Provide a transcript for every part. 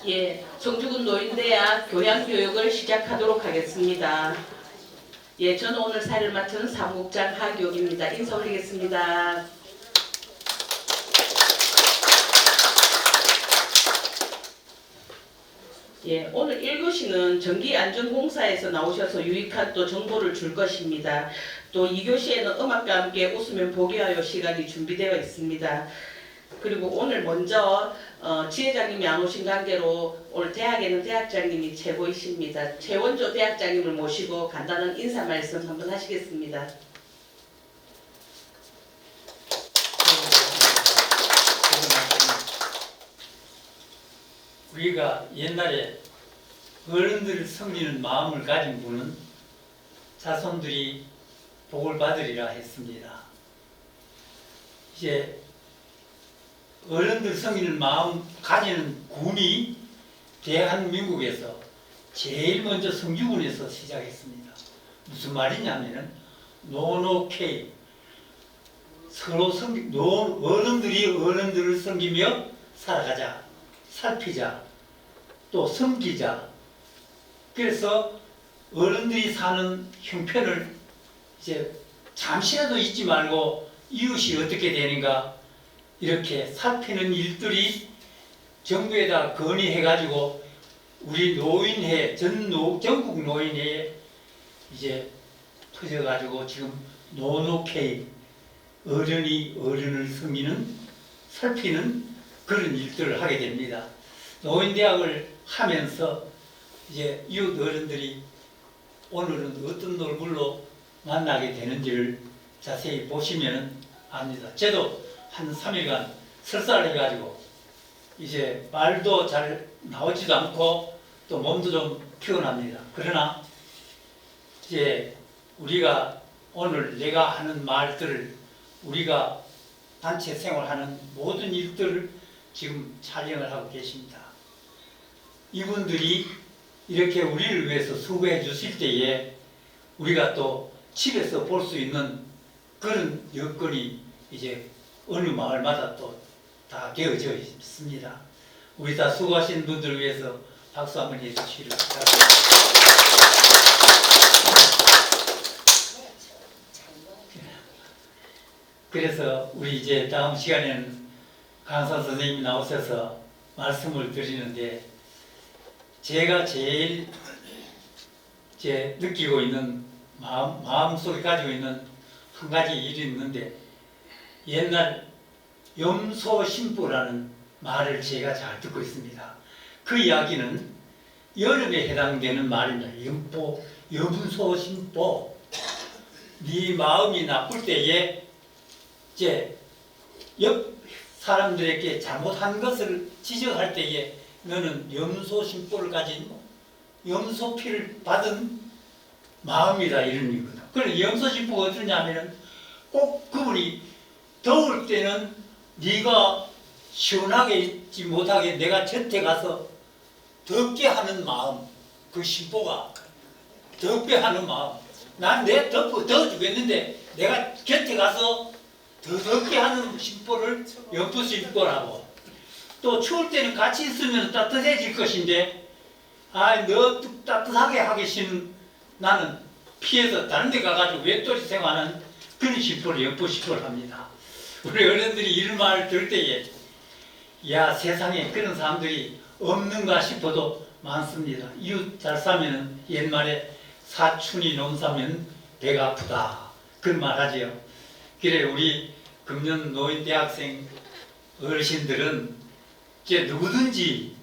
예, 성주군 노인대학 교양교육을 시작하도록 하겠습니다. 예, 저는 오늘 사회를 맡은 사무국장 하기옥입니다. 인사 올리겠습니다. 예, 오늘 1교시는 전기안전공사에서 나오셔서 유익한 또 정보를 줄 것입니다. 또 2교시에는 음악과 함께 웃으면 보기하여 시간이 준비되어 있습니다. 그리고 오늘 먼저 지회장님이 안 오신 관계로 오늘 대학에는 대학장님이 최고이십니다. 최원조 대학장님을 모시고 간단한 인사 말씀 한번 하시겠습니다. 우리가 옛날에 어른들을 섬기는 마음을 가진 분은 자손들이 복을 받으리라 했습니다. 이제 어른들 섬기는 마음 가지는 군이 대한민국에서 제일 먼저 성주군에서 시작했습니다. 무슨 말이냐면은 노노케이 서로 어른들이 어른들을 섬기며 살아가자, 살피자, 또 섬기자. 그래서 어른들이 사는 형편을 이제 잠시라도 잊지 말고 이웃이 어떻게 되는가 이렇게 살피는 일들이 정부에다 건의해가지고 우리 노인회 전국 노인회에 이제 터져가지고 지금 노노케이 어른이 어른을 섬기는 살피는 그런 일들을 하게 됩니다. 노인대학을 하면서 이제 이웃 어른들이 오늘은 어떤 얼굴로 만나게 되는지를 자세히 보시면 압니다. 저도 한 3일간 설사를 해가지고 이제 말도 잘 나오지도 않고 또 몸도 좀 피곤합니다. 그러나 이제 우리가 오늘 내가 하는 말들을 우리가 단체 생활하는 모든 일들을 지금 촬영을 하고 계십니다. 이분들이 이렇게 우리를 위해서 수고해 주실 때에 우리가 또 집에서 볼 수 있는 그런 여건이 이제 어느 마을마다 또 다 되어져 있습니다. 우리 다 수고하신 분들을 위해서 박수 한번 해주시기를 바랍니다. 그래서 우리 이제 다음 시간에는 강사 선생님이 나오셔서 말씀을 드리는데 제가 제일 느끼고 있는 마음속에 가지고 있는 한 가지 일이 있는데 옛날 염소신보라는 말을 제가 잘 듣고 있습니다. 그 이야기는 여름에 해당되는 말입니다. 염소신보. 네 마음이 나쁠 때에 이제 옆 사람들에게 잘못한 것을 지적할 때에 너는 염소신보를 가진 염소피를 받은 마음이다 이런 얘기거든. 그래 염소신보가 어떠냐면은 꼭 그분이 더울 때는 네가 시원하게 있지 못하게 내가 곁에 가서 덥게 하는 마음, 그 신보가 덥게 하는 마음. 난 내 더워 죽겠는데 내가 곁에 가서 더 덥게 하는 신보를 염소신보라고. 또 추울 때는 같이 있으면 따뜻해질 것인데 너 따뜻하게 하기 싫은 나는 피해서 다른 데 가가지고 외톨이 생활하는 그런 신보를 염소신보를 합니다. 우리 어른들이 이런 말을 들을 때에 야 세상에 그런 사람들이 없는가 싶어도 많습니다. 이웃 잘 사면은 옛말에 사춘이 논사면 배가 아프다 그런 말 하지요. 그래 우리 금년 노인 대학생 어르신들은 이제 누구든지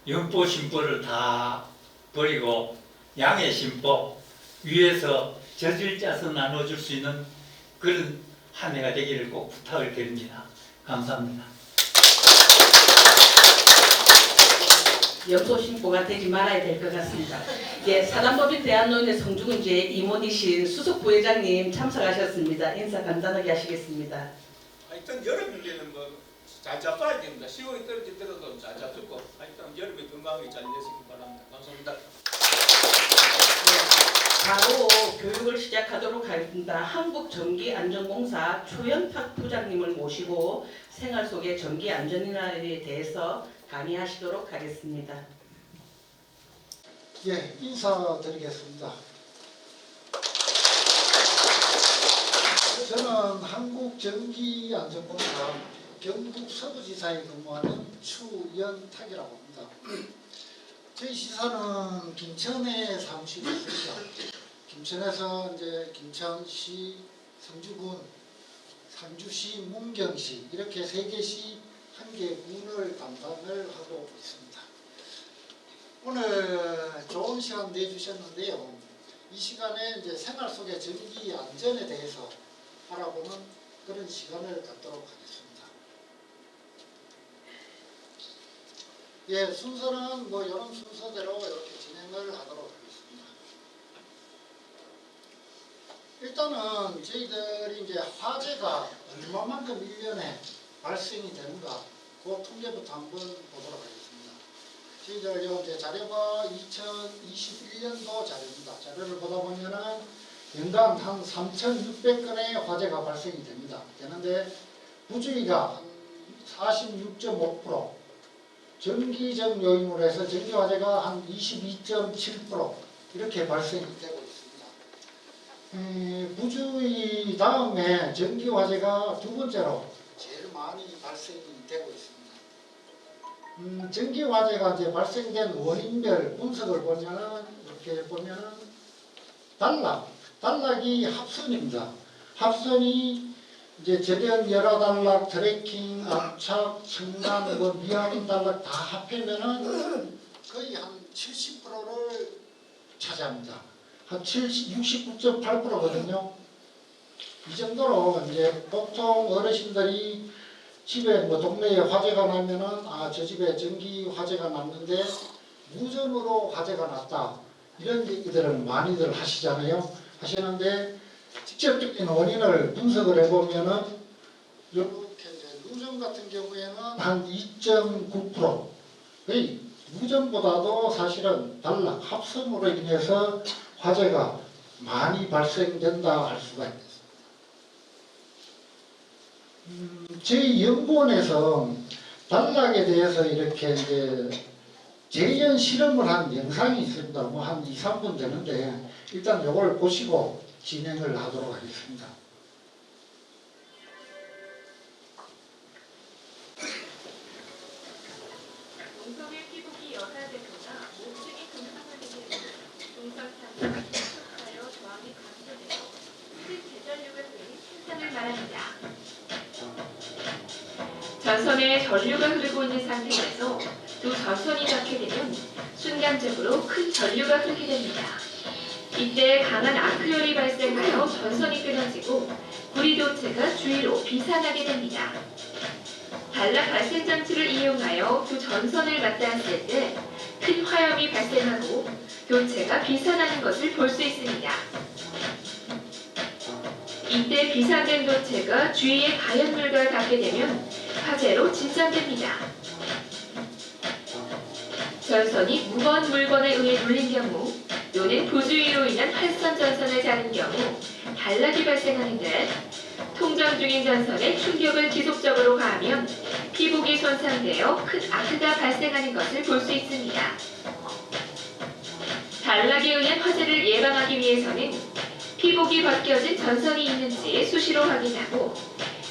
연보 신보를 다 버리고 양의 신보 위에서 젖을 짜서 나눠줄 수 있는 그런 한 해가 되기를 꼭 부탁을 드립니다. 감사합니다. 염소신보가 되지 말아야 될 것 같습니다. 예, 사단법인 대한노인회 성주군지회 임원이신 수석 부회장님 참석하셨습니다. 인사 간단하게 하시겠습니다. 하여튼 여름에는 뭐 잘 잡숴야 됩니다. 시골이 떨어지더라도 잘 잡수고 하여튼 여름에 건강하게 잘 되시기 바랍니다. 감사합니다. 예. 바로 교육을 시작하도록 하겠습니다. 한국전기안전공사 조현탁 부장님을 모시고 생활 속의 전기안전이나에 대해서 강의하시도록 하겠습니다. 예, 인사드리겠습니다. 저는 한국전기안전공사 경북 서부지사에 근무하는 추연탁이라고 합니다. 저희 지사는 김천에 사무실이 있습니다. 김천에서 이제 김천시, 성주군, 상주시, 문경시 이렇게 3개시 1개 군을 담당을 하고 있습니다. 오늘 좋은 시간 내주셨는데요. 이 시간에 이제 생활 속의 전기 안전에 대해서 알아보는 그런 시간을 갖도록 하겠습니다. 예, 순서는 뭐 이런 순서대로 이렇게 진행을 하도록 하겠습니다. 일단은 저희들이 이제 화재가 얼마만큼 1년에 발생이 되는가 그 통계부터 한번 보도록 하겠습니다. 저희들 이제 자료가 2021년도 자료입니다. 자료를 보다 보면은 연간 한 3,600건의 화재가 발생이 됩니다. 되는데 부주의가 한 46.5%, 전기적 요인으로 해서 전기 화재가 한 22.7% 이렇게 발생이 되고 있습니다. 부주의 다음에 전기 화재가 두 번째로 제일 많이 발생이 되고 있습니다. 전기 화재가 이제 발생된 원인별 분석을 보면은 이렇게 보면은 단락이 합선입니다. 합선이 이제 저변 열화 단락, 트래킹, 압착, 층간, 미하린 단락 다 합하면은 거의 한 70%를 차지합니다. 한 69.8%거든요. 이 정도로 이제 보통 어르신들이 집에 뭐 동네에 화재가 나면은 저 집에 전기 화재가 났는데 무전으로 화재가 났다. 이런 얘기들을 많이들 하시는데 직접적인 원인을 분석을 해보면은 이렇게 이제 누전 같은 경우에는 한 2.9%, 거의 누전보다도 사실은 단락, 합성으로 인해서 화재가 많이 발생된다 할 수가 있습니다. 저희 연구원에서 단락에 대해서 이렇게 이제 재현 실험을 한 영상이 있습니다. 뭐 한 2, 3분 되는데 일단 이걸 보시고 진행을 하도록 하겠습니다. 동성의 피복이 여사되거나 목증이 금상하게 되면 동성상이 촉하여 저항이 감소되어 큰 제전류가 흐르는 현상을 말합니다. 전선에 전류가 흐르고 있는 상태에서 두 전선이 닿게 되면 순간적으로 큰 전류가 흐르게 됩니다. 이때 강한 아크열이 발생하여 전선이 끊어지고 구리도체가 주위로 비산하게 됩니다. 단락 발생 장치를 이용하여 두 전선을 맞닿았을 때 큰 화염이 발생하고 도체가 비산하는 것을 볼 수 있습니다. 이때 비산된 도체가 주위의 가연물과 닿게 되면 화재로 진전됩니다. 전선이 무거운 물건에 의해 눌린 경우 또는 부주의로 인한 활선 전선을 자른 경우 단락이 발생하는데 통정 중인 전선에 충격을 지속적으로 가하면 피복이 손상되어 큰 아크가 발생하는 것을 볼 수 있습니다. 단락에 의한 화재를 예방하기 위해서는 피복이 벗겨진 전선이 있는지 수시로 확인하고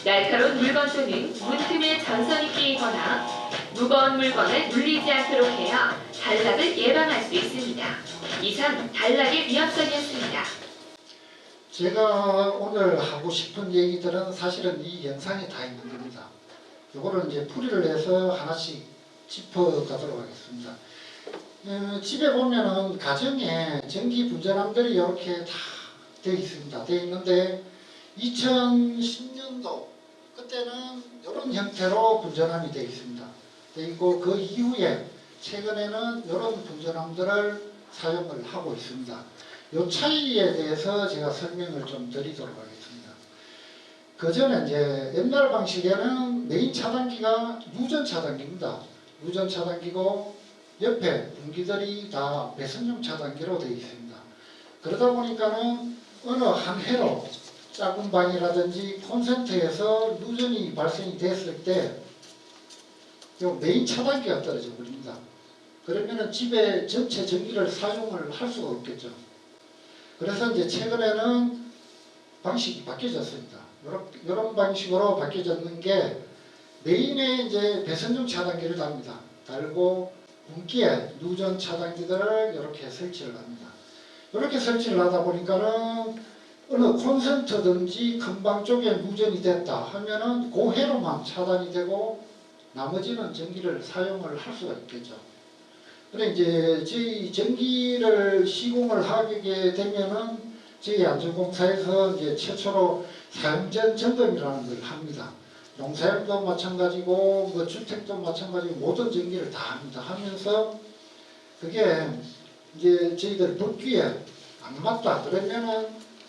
날카로운 물건 또는 문틈에 전선이 끼이거나 무거운 물건을 눌리지 않도록 해야 단락을 예방할 수 있습니다. 이상 단락의 위험성이었습니다. 제가 오늘 하고 싶은 얘기들은 사실은 이 영상에 다 있는 겁니다. 이거를 이제 풀이를 해서 하나씩 짚어가도록 하겠습니다. 집에 보면은 가정에 전기 분전함들이 이렇게 다 되어 있습니다. 되어 있는데 2010년도 그때는 이런 형태로 분전함이 되어 있습니다. 되어 있고 그 이후에 최근에는 이런 분전함들을 사용을 하고 있습니다. 이 차이에 대해서 제가 설명을 좀 드리도록 하겠습니다. 그 전에 이제 옛날 방식에는 메인 차단기가 유전 차단기입니다. 유전 차단기고 옆에 분기들이 다 배선용 차단기로 되어 있습니다. 그러다 보니까는 어느 한 해로 작은 방이라든지 콘센트에서 누전이 발생이 됐을 때 요 메인 차단기가 떨어져 버립니다. 그러면은 집에 전체 전기를 사용을 할 수가 없겠죠. 그래서 이제 최근에는 방식이 바뀌어졌습니다. 이런 방식으로 바뀌어졌는 게 메인에 이제 배선용 차단기를 답니다. 달고 분기에 누전 차단기들을 이렇게 설치를 합니다. 이렇게 설치를 하다 보니까는 어느 콘센트든지 큰방 쪽에 누전이 됐다 하면은 그 해로만 차단이 되고 나머지는 전기를 사용을 할 수가 있겠죠. 그래 이제 저희 전기를 시공을 하게 되면은 저희 안전공사에서 이제 최초로 사용전 점검이라는 걸 합니다. 농사용도 마찬가지고 뭐 주택도 마찬가지고 모든 전기를 다 합니다. 하면서 그게 이제 저희들 법규에 안 맞다 그러면은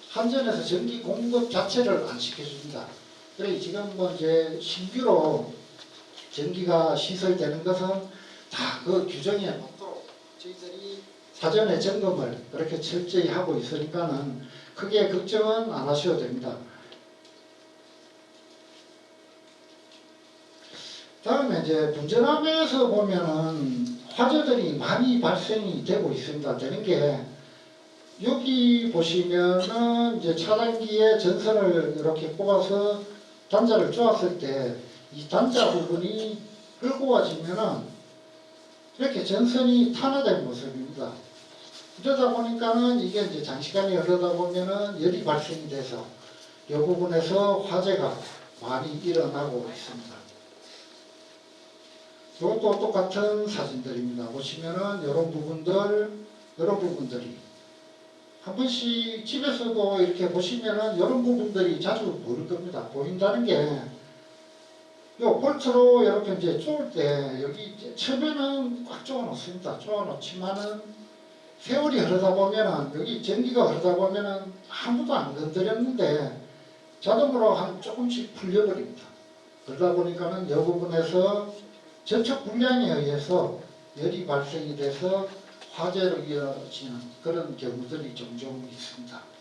한전에서 전기 공급 자체를 안 시켜줍니다. 그래 지금 뭐 이제 신규로 전기가 시설되는 것은 다 그 규정에 맞도록 저희들이 사전에 점검을 그렇게 철저히 하고 있으니까는 크게 걱정은 안 하셔도 됩니다. 다음에 이제 분전함에서 보면은 화재들이 많이 발생이 되고 있습니다. 되는 게 여기 보시면은 이제 차단기에 전선을 이렇게 꼽아서 단자를 쪼았을 때 이 단자 부분이 끓고와지면은 이렇게 전선이 탄화된 모습입니다. 그러다 보니까는 이게 이제 장시간이 흐르다 보면은 열이 발생이 돼서 이 부분에서 화재가 많이 일어나고 있습니다. 이것도 똑같은 사진들입니다. 보시면은 이런 부분들이 한 번씩 집에서도 이렇게 보시면은 이런 부분들이 자주 보일 겁니다. 보인다는 게 요 볼트로 이렇게 이제 쪼을 때 여기 처음에는 꽉 쪼아 놓습니다. 쪼아 놓지만은 세월이 흐르다 보면은 여기 전기가 흐르다 보면은 아무도 안 건드렸는데 자동으로 한 조금씩 풀려버립니다. 그러다 보니까는 이 부분에서 전척 불량에 의해서 열이 발생이 돼서 화재로 이어지는 그런 경우들이 종종 있습니다.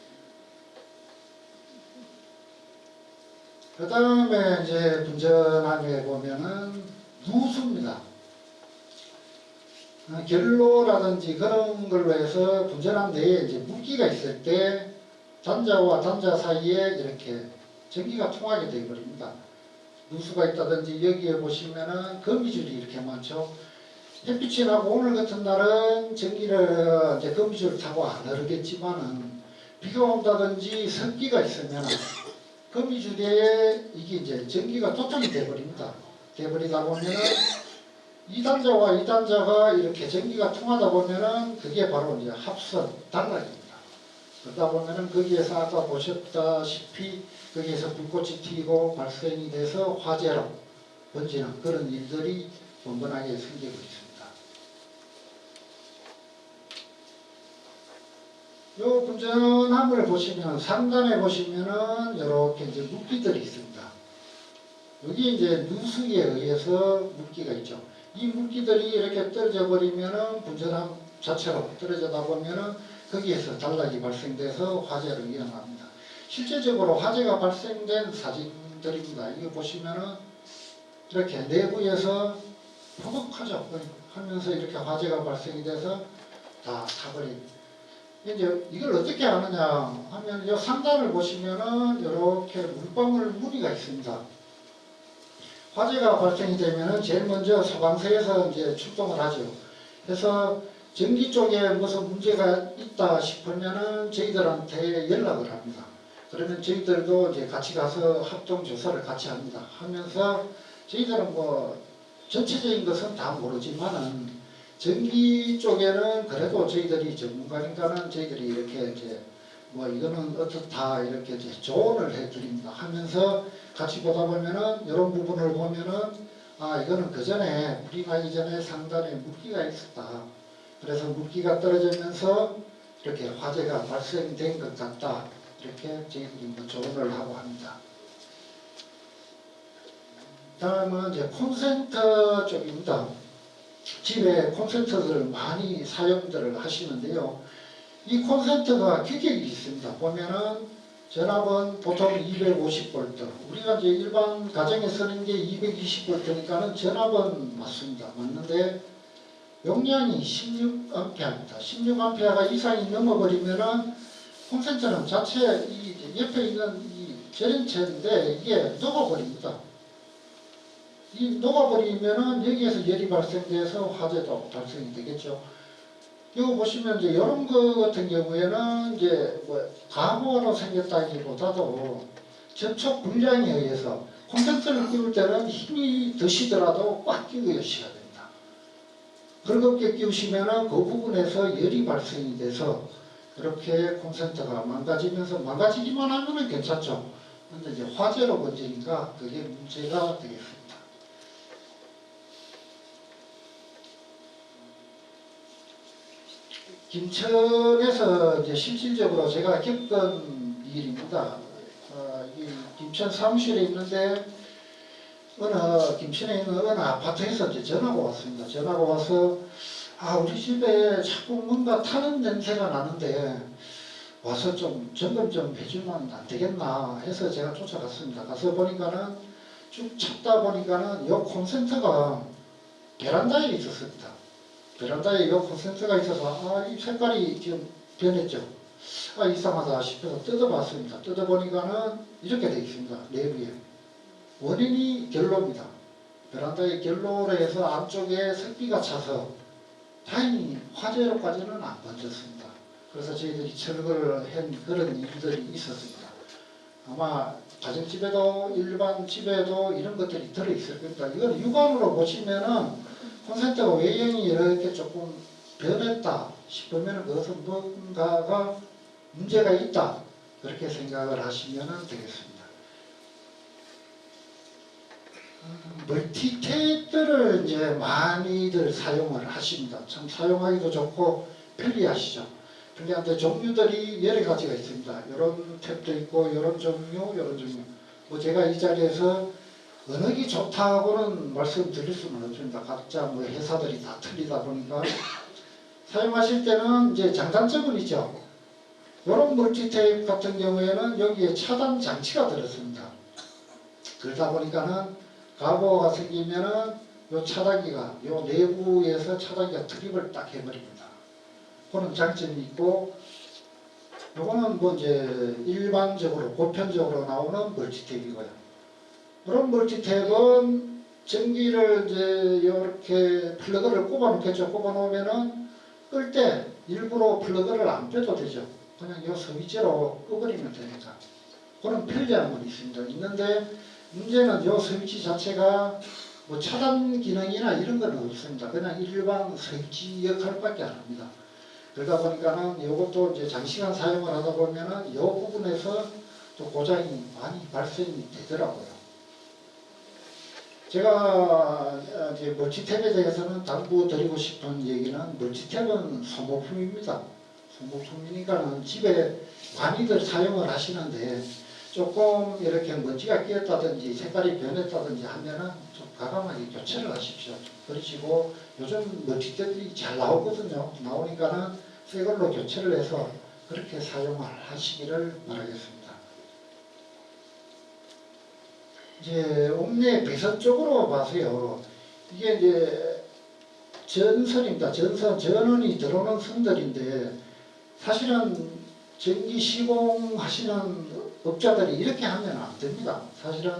그 다음에 이제 분전함에 보면은 누수입니다. 결로라든지 그런 걸로 해서 분전함 내에 이제 물기가 있을 때 단자와 단자 사이에 이렇게 전기가 통하게 되어버립니다. 누수가 있다든지 여기에 보시면은 거미줄이 이렇게 많죠. 햇빛이 나고 오늘 같은 날은 전기를 이제 거미줄을 타고 안 흐르겠지만은 비가 온다든지 습기가 있으면 거미줄에 이게 이제 전기가 도착이 돼버립니다. 돼버리다 보면은 이 단자와 이 단자가 이렇게 전기가 통하다 보면은 그게 바로 이제 합선, 단락입니다. 그러다 보면은 거기에서 아까 보셨다시피 거기에서 불꽃이 튀고 발생이 돼서 화재로 번지는 그런 일들이 번번하게 생기고 있습니다. 요 분전함을 보시면 상단에 보시면은 이렇게 이제 물기들이 있습니다. 여기 이제 누수에 의해서 물기가 있죠. 이 물기들이 이렇게 떨어져 버리면은 분전함 자체로 떨어지다 보면은 거기에서 단락이 발생돼서 화재로 이어납니다. 실제적으로 화재가 발생된 사진들입니다. 이거 보시면은 이렇게 내부에서 포독하죠. 하면서 이렇게 화재가 발생이 돼서 다 타버립니다. 이제 이걸 어떻게 하느냐 하면 이 상단을 보시면은 이렇게 물방울 무늬가 있습니다. 화재가 발생이 되면은 제일 먼저 소방서에서 이제 출동을 하죠. 그래서 전기 쪽에 무슨 문제가 있다 싶으면은 저희들한테 연락을 합니다. 그러면 저희들도 이제 같이 가서 합동 조사를 같이 합니다. 하면서 저희들은 뭐 전체적인 것은 다 모르지만은 전기 쪽에는 그래도 저희들이 전문가니까는 저희들이 이렇게 이제 뭐 이거는 어떻다 이렇게 이제 조언을 해드립니다. 하면서 같이 보다 보면은 이런 부분을 보면은 아 이거는 그 전에 불이 나기 전에 상단에 물기가 있었다. 그래서 물기가 떨어지면서 이렇게 화재가 발생된 것 같다. 이렇게 저희들이 뭐 조언을 하고 합니다. 다음은 이제 콘센트 쪽입니다. 집에 콘센트들을 많이 사용들을 하시는데요. 이 콘센트가 규격이 있습니다. 보면은 전압은 보통 250V, 우리가 이제 일반 가정에 쓰는 게 220V니까는 전압은 맞습니다. 맞는데 용량이 16A입니다. 16A 이상이 넘어버리면은 콘센트는 자체 이 옆에 있는 이 전원체인데 이게 녹아버립니다. 이 녹아버리면은 여기에서 열이 발생돼서 화재도 발생이 되겠죠. 이거 보시면 이제 이런 거 같은 경우에는 이제 뭐 가부로 생겼다기보다도 접촉 불량에 의해서 콘센트를 끼울 때는 힘이 드시더라도 꽉 끼우셔야 됩니다. 헐겁게 끼우시면은 그 부분에서 열이 발생이 돼서 그렇게 콘센트가 망가지면서 망가지기만 하면은 괜찮죠. 근데 이제 화재로 번지니까 그게 문제가 되겠습니다. 김천에서 이제 실질적으로 제가 겪은 일입니다. 이 김천 사무실에 있는데 김천에 있는 어느 아파트에서 이제 전화가 왔습니다. 전화가 와서 우리 집에 자꾸 뭔가 타는 냄새가 나는데 와서 좀 점검 좀 해주면 안 되겠나 해서 제가 쫓아갔습니다. 가서 보니까는 쭉 찾다 보니까는 요 콘센트가 베란다에 있었습니다. 베란다에 요 콘센트가 있어서 이 색깔이 지금 변했죠. 이상하다 싶어서 뜯어봤습니다. 뜯어보니까는 이렇게 되어 있습니다. 내부에 원인이 결로입니다. 베란다의 결로로 해서 안쪽에 습기가 차서 다행히 화재로까지는 안 번졌습니다. 그래서 저희들이 철거를 한 그런 일들이 있었습니다. 아마 가정집에도 일반 집에도 이런 것들이 들어있을 겁니다. 이건 육안으로 보시면은 콘센트가 외형이 이렇게 조금 변했다 싶으면 그것은 뭔가가 문제가 있다 그렇게 생각을 하시면 되겠습니다. 멀티탭들을 이제 많이들 사용을 하십니다. 참 사용하기도 좋고 편리하시죠. 편리한데 종류들이 여러 가지가 있습니다. 이런 탭도 있고 이런 종류, 이런 종류. 뭐 제가 이 자리에서 어느 게 좋다고는 말씀드릴 수는 없습니다. 각자 뭐 회사들이 다 틀리다 보니까 사용하실 때는 이제 장단점은 있죠. 이런 멀티테이프 같은 경우에는 여기에 차단 장치가 들었습니다. 그러다 보니까는 가보가 생기면은 요 차단기가 요 내부에서 차단기가 트립을 딱 해버립니다. 그런 장점이 있고 요거는 뭐 이제 일반적으로 보편적으로 나오는 멀티테이프이고요. 그런 멀티탭은 전기를 이제 이렇게 플러그를 꼽아 놓겠죠. 꼽아 놓으면은 끌 때 일부러 플러그를 안 빼도 되죠. 그냥 이 스위치로 끄버리면 되니까. 그런 편리함은 있습니다. 있는데 문제는 이 스위치 자체가 뭐 차단 기능이나 이런 건 없습니다. 그냥 일반 스위치 역할밖에 안 합니다. 그러다 보니까는 이것도 이제 장시간 사용을 하다 보면은 이 부분에서 또 고장이 많이 발생이 되더라고요. 제가 이제 멀티탭에 대해서는 당부드리고 싶은 얘기는 멀티탭은 소모품입니다. 소모품이니까는 집에 많이들 사용을 하시는데 조금 이렇게 먼지가 끼었다든지 색깔이 변했다든지 하면은 좀 과감하게 교체를 하십시오. 그러시고 요즘 멀티탭이 잘 나오거든요. 나오니까는 새 걸로 교체를 해서 그렇게 사용을 하시기를 바라겠습니다. 이제 옥내 배선 쪽으로 봐서요. 이게 이제 전선입니다. 전원이 들어오는 선들인데 사실은 전기 시공하시는 업자들이 이렇게 하면 안 됩니다. 사실은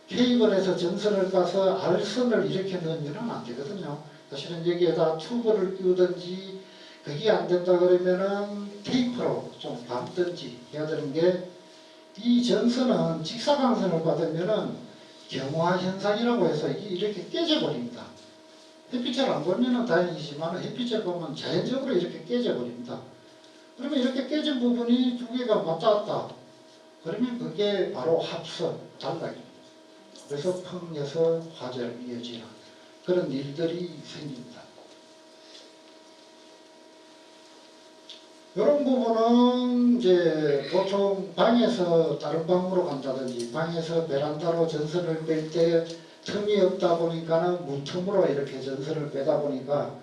케이블에서 전선을 까서 R선을 이렇게 넣으면 안 되거든요. 사실은 여기에다 튜브를 끼우든지 그게 안 된다 그러면은 테이프로 좀 감든지 해야 되는 게 이 전선은 직사광선을 받으면은 경화 현상이라고 해서 이게 이렇게 깨져버립니다. 햇빛을 안 보면은 다행이지만 햇빛을 보면 자연적으로 이렇게 깨져버립니다. 그러면 이렇게 깨진 부분이 두 개가 맞닿았다. 그러면 그게 바로 합선, 단락입니다. 그래서 펑에서 화재로 이어지는 그런 일들이 생깁니다. 이런 부분은 이제 보통 방에서 다른 방으로 간다든지 방에서 베란다로 전선을 뺄 때 틈이 없다 보니까는 문틈으로 이렇게 전선을 빼다 보니까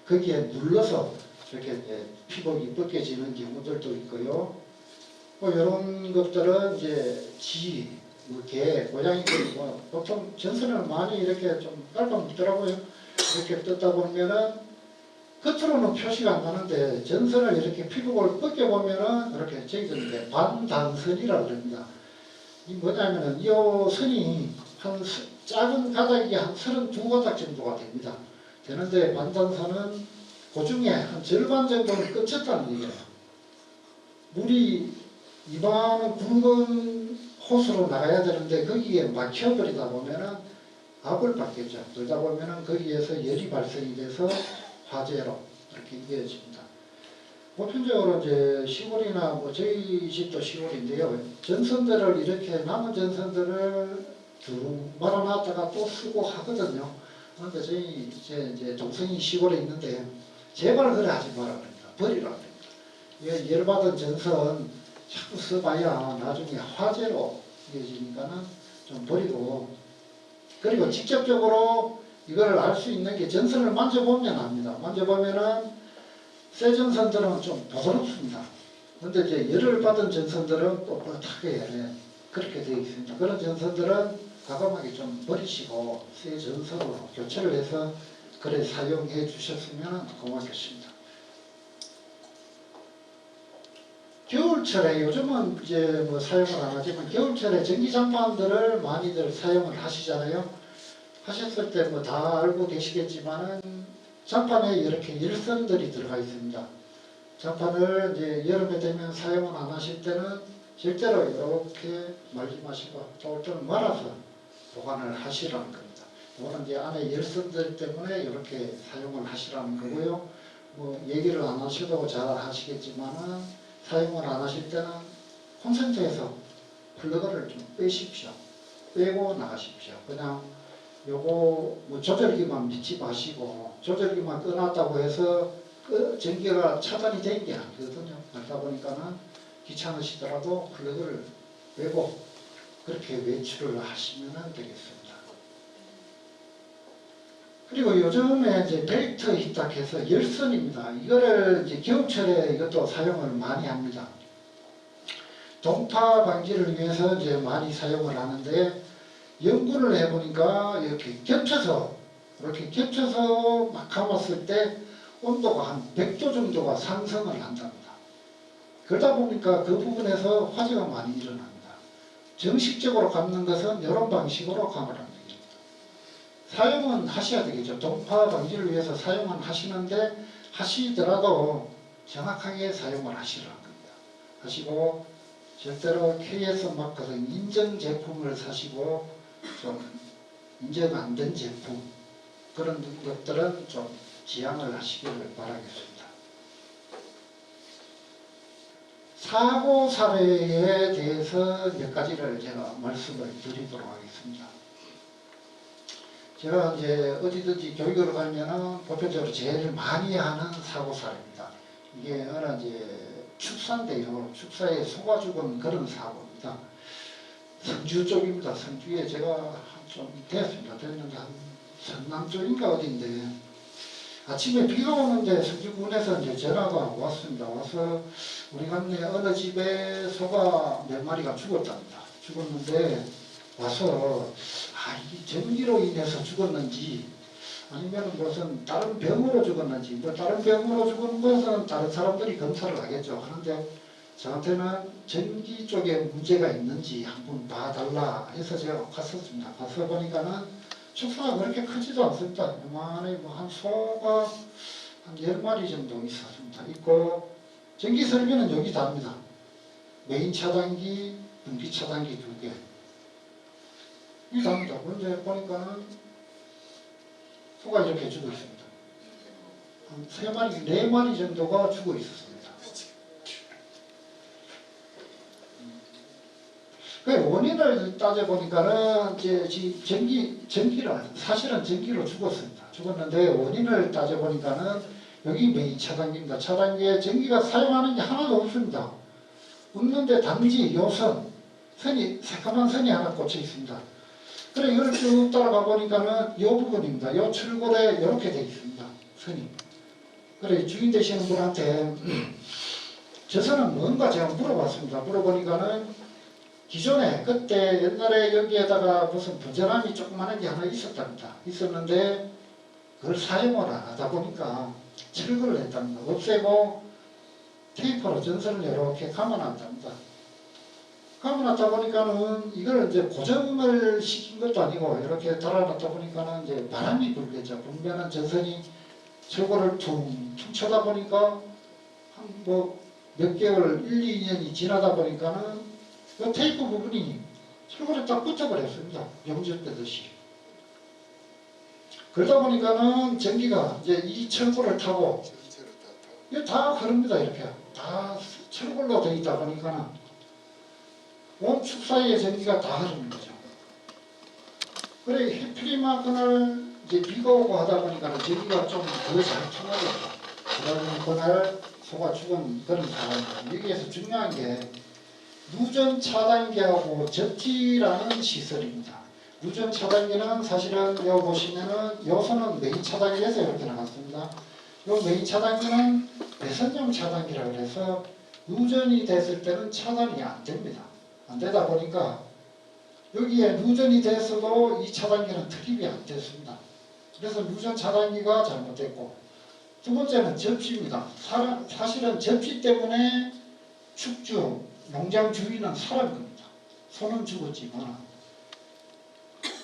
거기에 눌러서 이렇게 이제 피복이 벗겨지는 경우들도 있고요. 뭐 이런 것들은 이제 뭐 개, 고양이들 뭐 보통 전선을 많이 이렇게 좀 깔아먹더라고요. 이렇게 뜯다 보면은 겉으로는 표시가 안 나는데 전선을 이렇게 피복을 벗겨보면은 이렇게 저희들 이제 반단선이라고 그럽니다. 이 뭐냐면은 이 선이 작은 가닥이 한 32가닥 정도가 됩니다. 되는데 반단선은 그 중에 한 절반 정도는 끝쳤다는 얘기예요. 물이 이만한 굵은 호스로 나가야 되는데 거기에 막혀버리다 보면은 압을 받겠죠. 그러다 보면은 거기에서 열이 발생이 돼서 화재로 이렇게 이어집니다. 보편적으로 이제 시골이나 뭐 저희 집도 시골인데요. 전선들을 이렇게 남은 전선들을 쭉 말아놨다가 또 쓰고 하거든요. 그런데 저희 이제 동생이 시골에 있는데 제발 그래 하지 마라 그럽니다. 버리라 그럽니다. 열받은 전선 자꾸 써봐야 나중에 화재로 이어지니까는 좀 버리고, 그리고 직접적으로 이걸 알 수 있는 게 전선을 만져보면 압니다. 만져보면은 새 전선들은 좀 부드럽습니다. 그런데 이제 열을 받은 전선들은 뻣뻣하게 그렇게 되어 있습니다. 그런 전선들은 과감하게 좀 버리시고 새 전선으로 교체를 해서 그래 사용해 주셨으면 고맙겠습니다. 겨울철에 요즘은 이제 뭐 사용을 안 하지만 겨울철에 전기장판들을 많이들 사용을 하시잖아요. 하셨을 때 뭐 다 알고 계시겠지만은 장판에 이렇게 열선들이 들어가 있습니다. 장판을 이제 여름에 되면 사용을 안 하실 때는 절대로 이렇게 말지 마시고 또 때는 말아서 보관을 하시라는 겁니다. 이거는 이제 안에 열선들 때문에 이렇게 사용을 하시라는 거고요. 뭐 얘기를 안 하셔도 잘 아시겠지만은 사용을 안 하실 때는 콘센트에서 플러그를 좀 빼십시오. 빼고 나가십시오. 그냥 요거 뭐 조절기만 믿지 마시고, 조절기만 꺼놨다고 해서 전기가 차단이 된 게 아니거든요. 그러다 보니까는 귀찮으시더라도 플러그를 빼고 그렇게 외출을 하시면 되겠습니다. 그리고 요즘에 이제 벨트 히터해서 열선입니다. 이거를 이제 겨울철에 이것도 사용을 많이 합니다. 동파 방지를 위해서 이제 많이 사용을 하는데, 연구를 해보니까 이렇게 겹쳐서 막 감았을 때 온도가 한 100도 정도가 상승을 한답니다. 그러다 보니까 그 부분에서 화재가 많이 일어납니다. 정식적으로 감는 것은 이런 방식으로 감으라는 얘기입니다. 사용은 하셔야 되겠죠. 동파 방지를 위해서 사용은 하시는데, 하시더라도 정확하게 사용을 하시라는 겁니다. 하시고 절대로 KS 마크 등 인증 제품을 사시고 좀 인증 안 된 제품 그런 것들은 좀 지양을 하시기를 바라겠습니다. 사고 사례에 대해서 몇 가지를 제가 말씀을 드리도록 하겠습니다. 제가 이제 어디든지 교육을 가면은 보편적으로 제일 많이 하는 사고 사례입니다. 이게 어느 이제 축사인데요. 축사에 소가 죽은 그런 사고입니다. 성주 쪽입니다. 성주에 제가 좀 됐습니다. 됐는데 한 성남 쪽인가 어디인데 아침에 비가 오는데 성주군에서 이제 전화가 왔습니다. 와서 우리 감내 어느 집에 소가 몇 마리가 죽었답니다. 죽었는데 와서 이 전기로 인해서 죽었는지 아니면 무슨 다른 병으로 죽었는지, 뭐 다른 병으로 죽은 것은 다른 사람들이 검사를 하겠죠. 하는데 저한테는 전기 쪽에 문제가 있는지 한번 봐달라 해서 제가 갔었습니다. 가서 보니까는 축사가 그렇게 크지도 않습니다. 요만히 뭐 한 소가 한 10마리 정도 있었습니다. 있고 전기 설비는 여기 답니다. 메인 차단기, 분기 차단기 2개. 이 답니다. 그런데 보니까는 소가 이렇게 죽어 있습니다. 한 3마리, 4마리 정도가 죽어 있었습니다. 그 원인을 따져보니까는 이제 사실은 전기로 죽었습니다. 죽었는데 원인을 따져보니까는 여기 메인 차단기입니다. 차단기에 전기가 사용하는 게 하나도 없습니다. 없는데 단지 요 선이, 새까만 선이 하나 꽂혀 있습니다. 그래 이걸 쭉 따라가 보니까는 이 부분입니다. 이 출골에 이렇게 되어 있습니다. 선이. 그래 주인 되시는 분한테 저서는 뭔가 제가 물어봤습니다. 물어보니까는 기존에 그때 옛날에 여기에다가 무슨 부절함이 조그마한 게 하나 있었답니다. 있었는데 그걸 사용을 안 하다 보니까 철거를 했답니다. 없애고 테이프로 전선을 이렇게 감아놨답니다. 감아놨다 보니까는 이걸 이제 고정을 시킨 것도 아니고 이렇게 달아놨다 보니까는 이제 바람이 불겠죠. 불면은 전선이 철거를 퉁퉁 쳐다 보니까 한 뭐 몇 개월, 1, 2년이 지나다 보니까는 이 테이프 부분이 철거를 딱 붙어버렸습니다. 병질 빼듯이. 그러다 보니까는 전기가 이제 이 철거를 타고 이게 다 흐릅니다. 이렇게 다 철골로 되어 있다 보니까는 온 축 사이에 전기가 다 흐르는 거죠. 그래 해프리만큼을 이제 비가 오고 하다 보니까는 전기가 좀 더 잘 통하겠죠. 그러면 그날 소가 죽은 그런 상황입니다. 여기에서 중요한 게 누전 차단기하고 접지라는 시설입니다. 누전 차단기는 사실은 여기 보시면은 요소는 메인 차단기에서 이렇게 나왔습니다. 요 메인 차단기는 배선용 차단기라 그래서 누전이 됐을 때는 차단이 안 됩니다. 안 되다 보니까 여기에 누전이 됐어도 이 차단기는 투입이 안 됐습니다. 그래서 누전 차단기가 잘못됐고 두 번째는 접지입니다. 사실은 접지 때문에 축주, 농장 주인은 살은 겁니다. 소는 죽었지만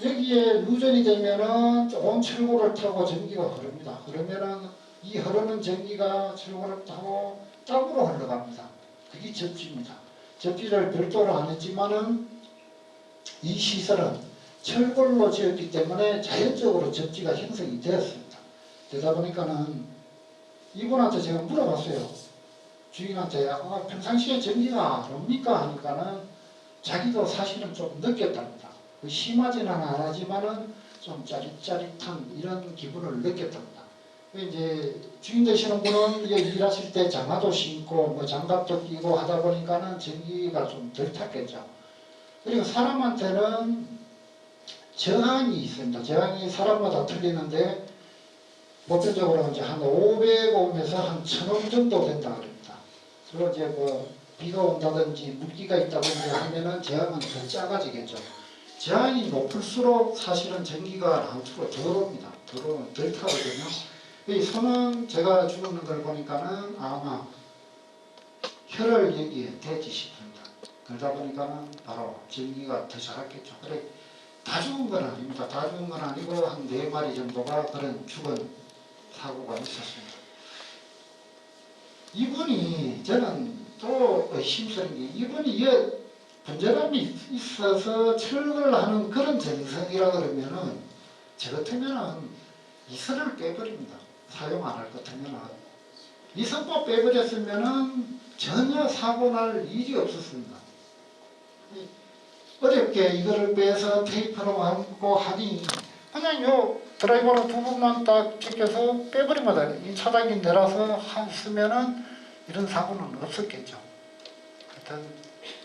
여기에 누전이 되면은 온 철골을 타고 전기가 흐릅니다. 그러면은 이 흐르는 전기가 철골을 타고 땅으로 흘러갑니다. 그게 접지입니다. 접지를 별도로 안 했지만은 이 시설은 철골로 지었기 때문에 자연적으로 접지가 형성이 되었습니다. 되다 보니까는 이분한테 제가 물어봤어요. 주인한테 평상시에 전기가 안 옵니까? 하니까는 자기도 사실은 좀 느꼈답니다. 심하지는 않지만은 좀 짜릿짜릿한 이런 기분을 느꼈답니다. 이제 주인 되시는 분은 일하실 때 장화도 신고 뭐 장갑도 끼고 하다 보니까는 전기가 좀 덜 탔겠죠. 그리고 사람한테는 저항이 있습니다. 저항이 사람마다 틀리는데 보편적으로 이제 한 500옴에서 한 1000옴 정도 된다 그럽니다. 그리고 이제 뭐 비가 온다든지 물기가 있다든지 하면은 저항은 더 작아지겠죠. 저항이 높을수록 사실은 전기가 나우트로 덜 옵니다. 덜 타거든요. 이 손은 제가 죽는 걸 보니까는 아마 혈을 여기에 대지 싶습니다. 그러다 보니까는 바로 전기가 더 자랐겠죠. 그래 다 죽은 건 아닙니다. 다 죽은 건 아니고 한 4마리 정도가 그런 죽은 사고가 있었습니다. 이분이 저는 또 의심스러운 게 이분이 분절함이 있어서 철거를 하는 그런 정성이라 그러면은 저 같으면은 이슬을 빼버립니다. 사용 안 할 것 같으면은 이슬만 빼버렸으면은 전혀 사고 날 일이 없었습니다. 어렵게 이거를 빼서 테이프로 감고 하니 그냥 요 드라이버로 두 번만 딱 제껴서 빼버리면 이 차단기 내려서 쓰면은 이런 사고는 없었겠죠. 하여튼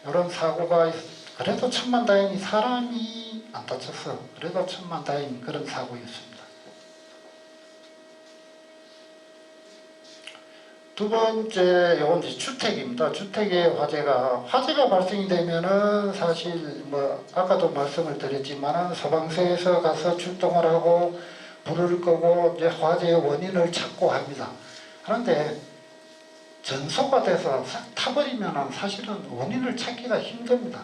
이런 사고가 그래도 천만다행히 사람이 안 다쳐서 그래도 천만다행히 그런 사고였습니다. 두 번째 요건 이제 주택입니다. 주택의 화재가 발생이 되면은 사실 뭐 아까도 말씀을 드렸지만은 소방서에서 가서 출동을 하고 불을 끄고 이제 화재의 원인을 찾고 합니다. 그런데 전소가 돼서 싹 타버리면은 사실은 원인을 찾기가 힘듭니다.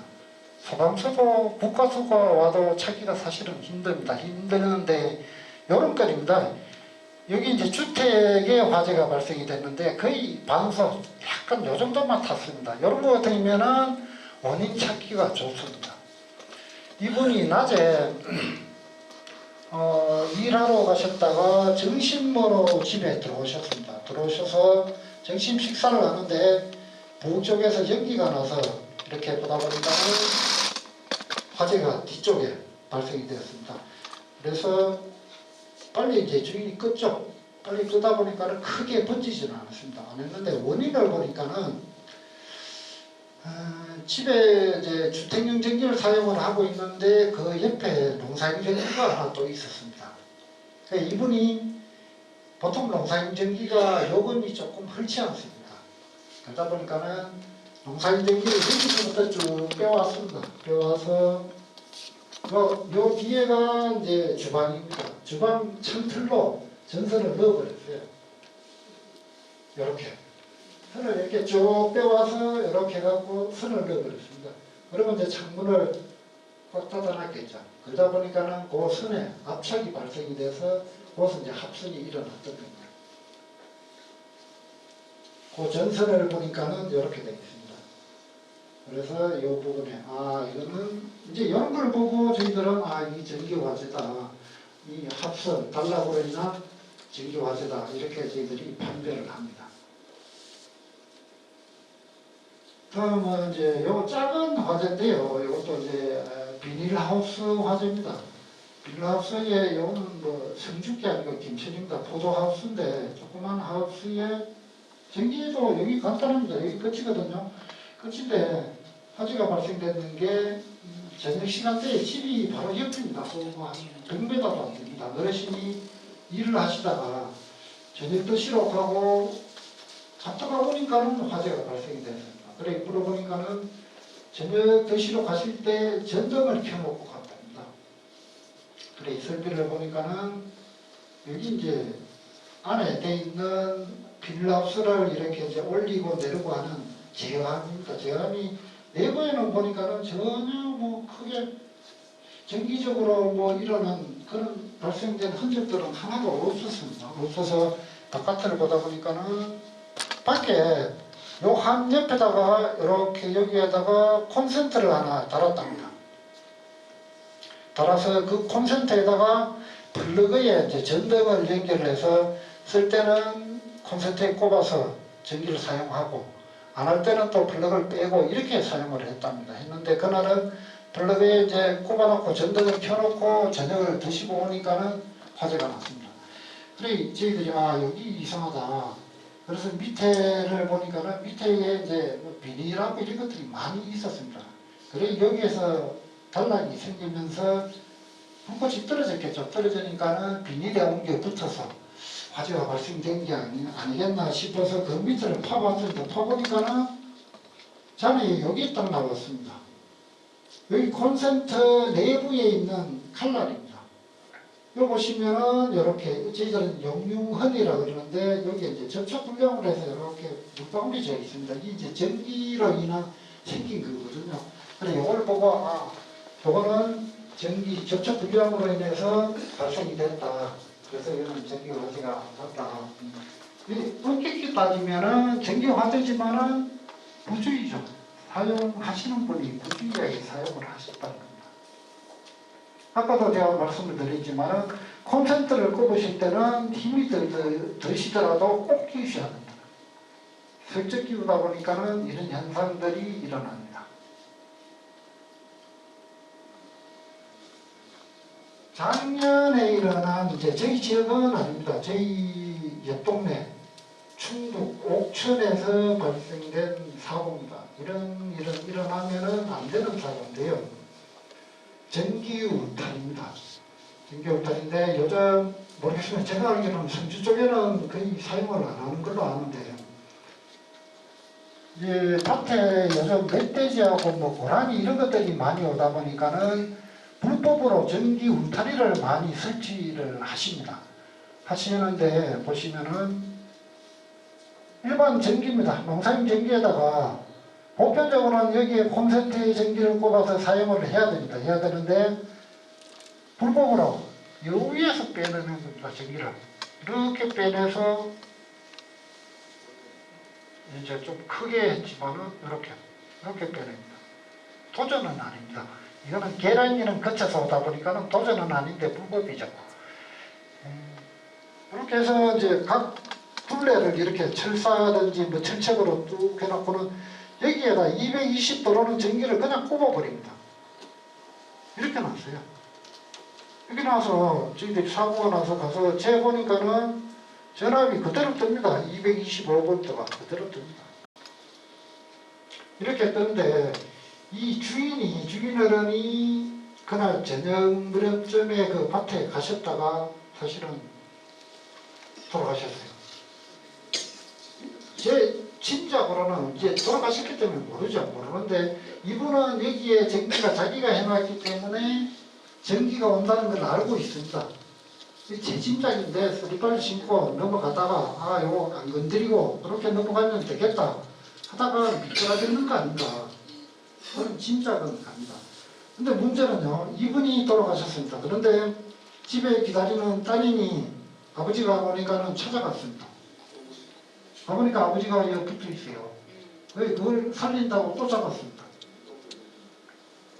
소방서도 국가수가 와도 찾기가 사실은 힘듭니다. 힘드는데 요런 건입니다. 여기 이제 주택에 화재가 발생이 됐는데 거의 반소 약간 요 정도만 탔습니다. 이런 거 같으면은 원인 찾기가 좋습니다. 이분이 낮에 일하러 가셨다가 점심으로 집에 들어오셨습니다. 들어오셔서 점심 식사를 하는데 북쪽에서 연기가 나서 이렇게 보다 보니까 화재가 뒤쪽에 발생이 되었습니다. 그래서 빨리 이제 주인이 껐죠. 빨리 끄다 보니까는 크게 번지지는 않았습니다. 안 했는데 원인을 보니까는 집에 이제 주택용 전기를 사용을 하고 있는데 그 옆에 농사용 전기가 하나 또 있었습니다. 그러니까 이분이 보통 농사용 전기가 요금이 조금 흔치 않습니다. 그러다 보니까는 농사용 전기를 여기서부터 쭉 빼왔습니다. 빼와서 요 뒤에가 이제 주방입니다. 주방 창틀로 전선을 넣어버렸어요. 이렇게 선을 이렇게 쭉 빼와서 이렇게 해갖고 선을 넣어버렸습니다. 그러면 이제 창문을 꽉 닫아놨겠죠. 그러다 보니까는 그 선에 압착이 발생이 돼서 거기서 이제 합선이 일어났던 겁니다. 그 전선을 보니까는 이렇게 되어 있습니다. 그래서 이 부분에 이거는 이제 이런 걸 보고 저희들은 이 전기 화재다, 이 합선 단락으로 인한 전기 화재다 이렇게 저희들이 판별을 합니다. 다음은 이제 요 작은 화재인데요. 이것도 이제 비닐하우스 화재입니다. 비닐하우스에 요는 뭐 성주기 아니고 김천입니다. 포도하우스인데 조그만 하우스에 전기도 여기 간단합니다. 여기 끝이거든요. 끝인데 화재가 발생되는 게 저녁 시간대에 집이 바로 옆입니다. 한 100m도 안 됩니다. 어르신이 일을 하시다가 저녁 드시러 가고 갔다가 오니까는 화재가 발생이 됐습니다. 그래 물어보니까는 저녁 드시러 가실 때 전등을 켜놓고 갔답니다. 그래 설비를 보니까는 여기 이제 안에 돼 있는 비닐하우스를 이렇게 이제 올리고 내리고 하는 제어함입니다. 제어함이 내부에는 보니까는 전혀 뭐 크게 정기적으로 뭐 일어난 그런 발생된 흔적들은 하나도 없었습니다. 없어서 바깥을 보다 보니까는 밖에 요 한 옆에다가 이렇게 여기에다가 콘센트를 하나 달았답니다. 달아서 그 콘센트에다가 플러그에 이제 전등을 연결해서 쓸 때는 콘센트에 꼽아서 전기를 사용하고 안 할 때는 또 플러그를 빼고 이렇게 사용을 했답니다. 했는데 그날은 플러그에 이제 꼽아놓고 전등을 켜놓고 저녁을 드시고 오니까는 화재가 났습니다. 그래 저희들이 여기 이상하다. 그래서 밑에를 보니까는 밑에에 이제 비닐하고 이런 것들이 많이 있었습니다. 그래 여기에서 단락이 생기면서 불꽃이 떨어졌겠죠. 떨어지니까는 비닐에 옮겨 붙어서 화재가 발생된 게 아니겠나 싶어서 그 밑을 파봤습니다. 파보니까는 잔이 여기 딱 나왔습니다. 여기 콘센트 내부에 있는 칼날입니다. 여기 보시면은 이렇게 저희들은 용융헌이라 그러는데 여기 이제 접촉 불량으로 해서 이렇게 물방울이 져 있습니다. 이게 이제 전기로 인한 생긴 거거든요. 그래 이걸 보고 저거는 전기 접촉 불량으로 인해서 발생이 됐다. 그래서 이거는 전기 화재가 났다. 엄격히 따지면은 전기 화재지만은 부주의죠. 사용하시는 분이 부주의하게 사용을 하셨다는 겁니다. 아까도 제가 말씀을 드렸지만은 콘센트를 꼽으실 때는 힘이 드시더라도 꼭 끼우셔야 됩니다. 슬쩍 끼우다 보니까는 이런 현상들이 일어납니다. 작년에 일어난 이제 저희 지역은 아닙니다. 저희 옆 동네 충북 옥천에서 발생된 사고입니다. 이런 일어나면은 안 되는 사고인데요. 전기 울타리입니다. 전기 울타리인데 요즘 모르겠습니다. 제가 알기로는 성주 쪽에는 거의 사용을 안 하는 걸로 아는데 이제 밭에 요즘 멧돼지하고 뭐 고라니 이런 것들이 많이 오다 보니까는 불법으로 전기 울타리를 많이 설치를 하시는데 보시면은 일반 전기입니다. 농사용 전기에다가 보편적으로는 여기에 콘센트의 전기를 꼽아서 사용을 해야 됩니다. 해야 되는데 불법으로 요 위에서 빼내는 겁니다. 전기를 이렇게 빼내서 이제 좀 크게 했지만은 이렇게 빼냅니다. 도전은 아닙니다. 이거는 계량기는 거쳐서 오다 보니까는 도전은 아닌데 불법이죠. 그렇게 해서 이제 각 둘레를 이렇게 철사든지 뭐 철책으로 쭉 해놓고는 여기에다 220도로는 전기를 그냥 꼽아버립니다. 이렇게 놨어요. 이렇게 나서 저희들이 사고가 나서 가서 재보니까는 전압이 그대로 뜹니다. 225V가 그대로 뜹니다. 이렇게 뜨는데 이 주인어른이 그날 저녁 무렵쯤에 그 밭에 가셨다가 사실은 돌아가셨어요. 제 친자고로는 이제 돌아가셨기 때문에 모르는데 이분은 여기에 전기가 자기가 해놨기 때문에 전기가 온다는 걸 알고 있습니다. 제 짐작인데 쓰리빨 신고 넘어가다가 아 요거 안 건드리고 그렇게 넘어가면 되겠다 하다가 미끄러지는 거 아닌가 그런 짐작은 갑니다. 근데 문제는요, 이분이 돌아가셨습니다. 그런데 집에 기다리는 따님이 아버지가 오니까는 찾아갔습니다. 가보니까 아버지가 여기 붙어 있어요. 왜 그걸 살린다고 또 잡았습니다.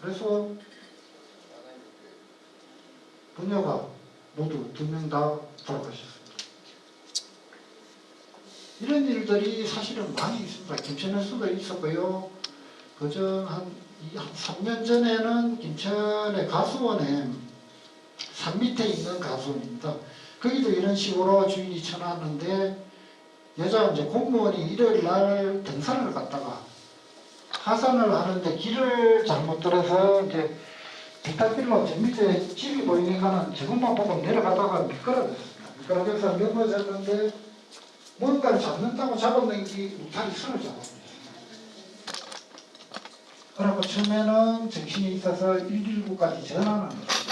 그래서 부녀가 모두 2명 다 돌아가셨습니다. 이런 일들이 사실은 많이 있습니다. 김천에서도 있었고요. 그전 한 3년 전에는 김천의 가수원에 산 밑에 있는 가수원입니다. 거기도 이런 식으로 주인이 쳐놨는데 여자 이제 공무원이 일요일 날 등산을 갔다가 하산을 하는데 길을 잘못 들어서 이제 부탁길로 저 밑에 집이 보이니까는 저것만 보고 내려가다가 미끄러졌습니다. 미끄러져서 넘어졌는데 뭔가를 잡는다고 잡아당기 울타리 선을 잡았습니다. 그리고 처음에는 정신이 있어서 119까지 전화는 했습니다.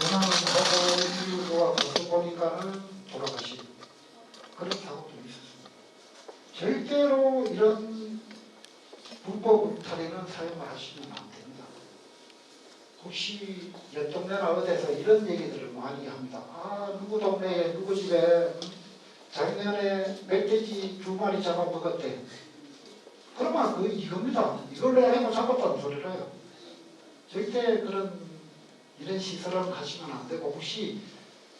전화는 하고 119가 가서 보니까는 돌아가시고 그렇게 하고 좀 있었습니다. 절대로 이런 불법 울타리는 사용을 하시면 안 됩니다. 혹시 옆 동네나 어디서 이런 얘기들을 많이 합니다. 아 누구 동네에 누구 집에 작년에 멧돼지 2마리 잡아먹었대. 그러면 그 이겁니다. 이걸로 알고 잡았다는 소리를 해요. 절대 이런 시설은 하시면 안 되고 혹시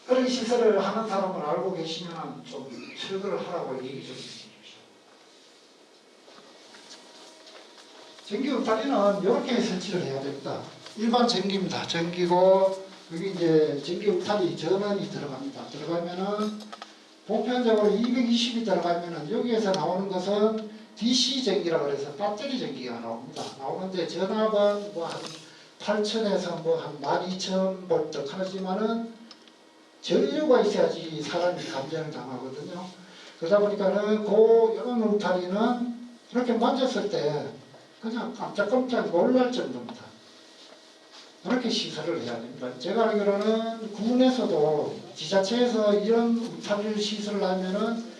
그런 시설을 하는 사람을 알고 계시면 좀 철거를 하라고 얘기 좀 해주십시오. 전기 울타리는 이렇게 설치를 해야 됩니다. 일반 전기입니다. 전기고 여기 이제 전기 울타리 전원이 들어갑니다. 들어가면은 보편적으로 220이 들어가면은 여기에서 나오는 것은 DC 전기라고 해서 배터리 전기가 나옵니다. 나오는데 전압은 뭐 한 8,000에서 뭐 한 12,000V 하지만은 전류가 있어야지 사람이 감전을 당하거든요. 그러다 보니까는 이런 울타리는 이렇게 만졌을 때 그냥 깜짝깜짝 놀랄 정도입니다. 그렇게 시설을 해야 됩니다. 제가 알기로는 군에서도 지자체에서 이런 울타리를 시설을 하면은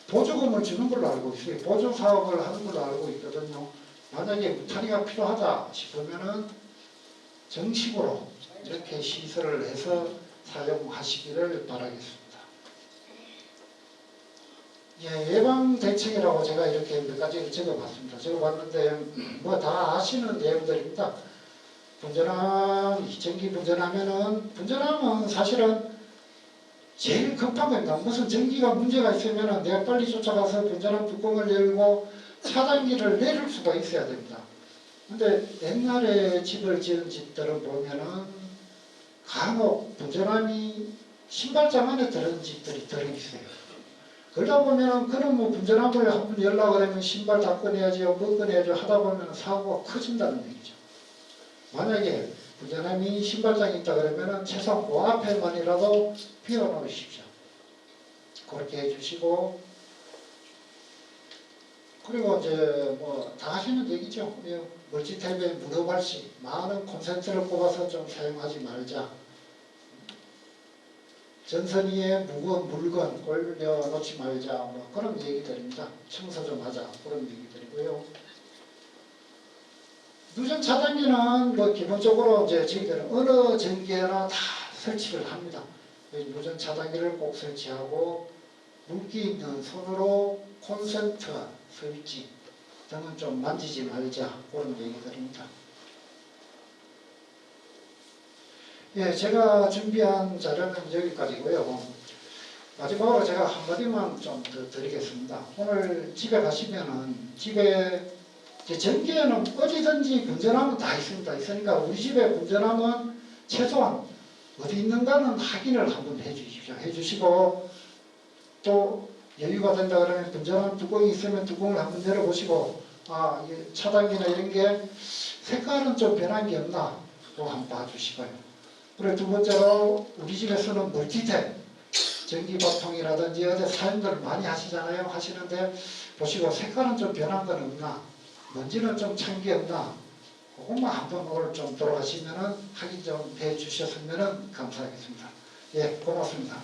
보조금을 주는 걸로 알고 있어요. 보조 사업을 하는 걸로 알고 있거든요. 만약에 울타리가 필요하다 싶으면은 정식으로 이렇게 시설을 해서 사용하시기를 바라겠습니다. 예, 예방 대책이라고 제가 이렇게 몇 가지를 적어봤습니다. 적어봤는데 뭐 다 아시는 내용들입니다. 분전함, 전기 분전하면은 사실은 제일 급한 겁니다. 무슨 전기가 문제가 있으면은 내가 빨리 쫓아가서 분전함 뚜껑을 열고 차단기를 내릴 수가 있어야 됩니다. 근데 옛날에 집을 지은 집들은 보면은 간혹 분전함이 신발장 안에 들은 집들이 들어있어요. 그러다 보면은 그런 뭐 분전함을 한번 열려고 그러면 신발 다 꺼내야죠, 뭐 꺼내야죠 하다 보면 사고가 커진다는 얘기죠. 만약에 분전함이 신발장이 있다 그러면은 최소한 그 앞에만이라도 비워놓으십시오. 그렇게 해주시고, 그리고 이제 뭐 다 하시는 얘기죠. 멀티탭에 무료 발시, 많은 콘센트를 꼽아서 좀 사용하지 말자. 전선 위에 무거운 물건 올려놓지 말자. 뭐 그런 얘기들입니다. 청소 좀 하자. 그런 얘기들이고요. 누전 차단기는 뭐 기본적으로 이제 저희들은 어느 전기에나 다 설치를 합니다. 누전 차단기를 꼭 설치하고 물기 있는 손으로 콘센트, 스위치 등은 좀 만지지 말자. 그런 얘기들입니다. 예, 제가 준비한 자료는 여기까지고요. 마지막으로 제가 한마디만 좀 더 드리겠습니다. 오늘 집에 가시면은 집에 전기에는 어디든지 분전함은 다 있습니다. 있으니까 우리 집에 분전함은 최소한 어디 있는가는 확인을 한번 해주십시오. 해주시고 또 여유가 된다 그러면 분전함 뚜껑이 있으면 뚜껑을 한번 열어보시고 차단기나 이런 게 색깔은 좀 변한 게 없나 또 한번 봐주시고요. 그리고 두 번째로 우리 집에 쓰는 멀티탭 전기 보통이라든지 어제 사용들 많이 하시잖아요. 하시는데 보시고 색깔은 좀 변한 건 없나, 먼지는 좀 찬 게 없나, 그것만 한번 오늘 좀 돌아가시면은 확인 좀 해 주셨으면 감사하겠습니다. 예, 고맙습니다.